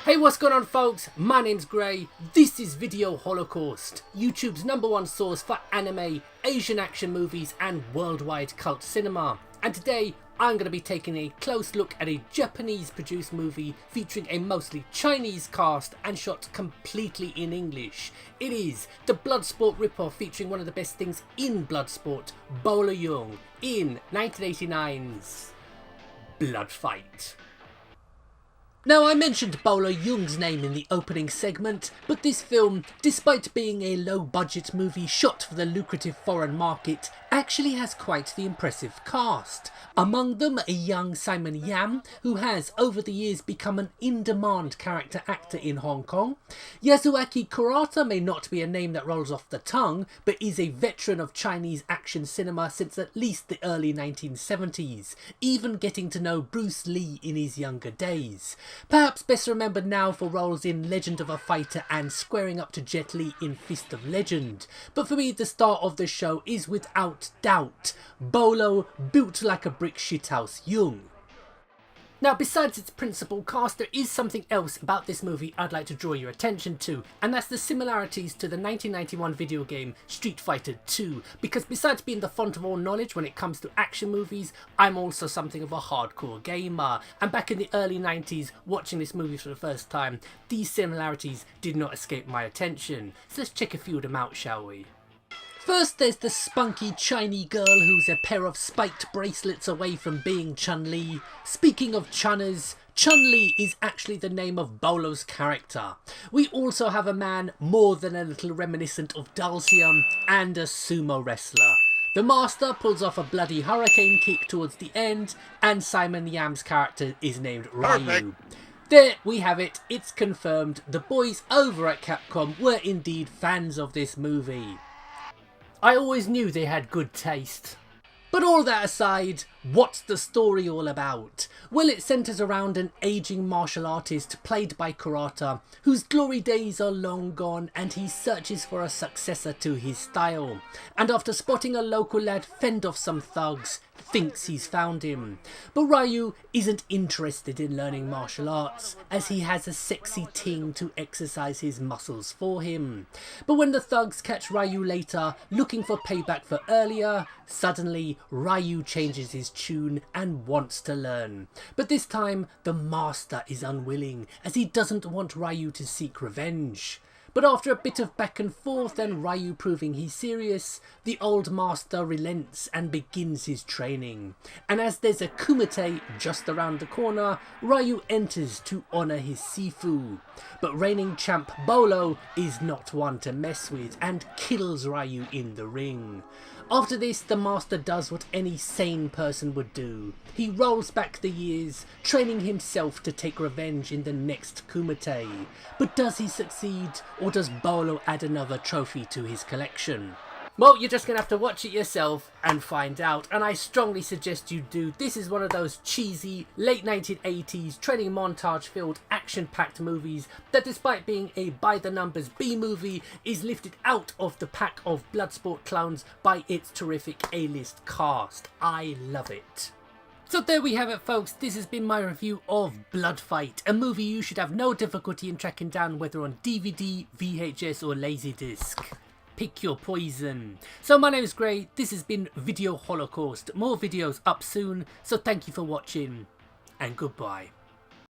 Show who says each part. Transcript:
Speaker 1: Hey, what's going on folks? My name's Gray, this is Video Holocaust, YouTube's #1 source for anime, Asian action movies and worldwide cult cinema. And today I'm going to be taking a close look at a Japanese produced movie featuring a mostly Chinese cast and shot completely in English. It is the Bloodsport ripoff featuring one of the best things in Bloodsport, Bolo Yeung, in 1989's Bloodfight. Now, I mentioned Bolo Yeung's name in the opening segment, but this film, despite being a low-budget movie shot for the lucrative foreign market, actually has quite the impressive cast. Among them, a young Simon Yam, who has over the years become an in-demand character actor in Hong Kong. Yasuaki Kurata may not be a name that rolls off the tongue, but is a veteran of Chinese action cinema since at least the early 1970s, even getting to know Bruce Lee in his younger days. Perhaps best remembered now for roles in Legend of a Fighter and squaring up to Jet Li in Fist of Legend. But for me, the star of the show is without doubt Bolo, built like a brick shithouse Yeung. Now, besides its principal cast, there is something else about this movie I'd like to draw your attention to, and that's the similarities to the 1991 video game Street Fighter 2, because besides being the font of all knowledge when it comes to action movies, I'm also something of a hardcore gamer, and back in the early 90s, watching this movie for the first time, these similarities did not escape my attention. So let's check a few of them out, shall we? First, there's the spunky Chinese girl who's a pair of spiked bracelets away from being Chun-Li. Speaking of Chunners, Chun-Li is actually the name of Bolo's character. We also have a man more than a little reminiscent of Dalsium and a sumo wrestler. The master pulls off a bloody hurricane kick towards the end, and Simon Yam's character is named Ryu. Perfect. There we have it, it's confirmed. The boys over at Capcom were indeed fans of this movie. I always knew they had good taste. But all that aside, what's the story all about? Well, it centres around an ageing martial artist played by Kurata, whose glory days are long gone, and he searches for a successor to his style. And after spotting a local lad fend off some thugs, thinks he's found him. But Ryu isn't interested in learning martial arts, as he has a sexy ting to exercise his muscles for him. But when the thugs catch Ryu later, looking for payback for earlier, suddenly Ryu changes his tune and wants to learn. But this time the master is unwilling, as he doesn't want Ryu to seek revenge. But after a bit of back and forth and Ryu proving he's serious, the old master relents and begins his training. And as there's a kumite just around the corner, Ryu enters to honour his sifu. But reigning champ Bolo is not one to mess with and kills Ryu in the ring. After this, the master does what any sane person would do. He rolls back the years, training himself to take revenge in the next kumite. But does he succeed, or does Bolo add another trophy to his collection? Well, you're just going to have to watch it yourself and find out, and I strongly suggest you do. This is one of those cheesy, late 1980s, training montage-filled, action-packed movies that, despite being a by-the-numbers B-movie, is lifted out of the pack of Bloodsport clowns by its terrific A-list cast. I love it. So there we have it, folks. This has been my review of Bloodfight, a movie you should have no difficulty in tracking down, whether on DVD, VHS or Laserdisc. Pick your poison. So my name is Gray, this has been Video Holocaust. More videos up soon, so thank you for watching, and goodbye.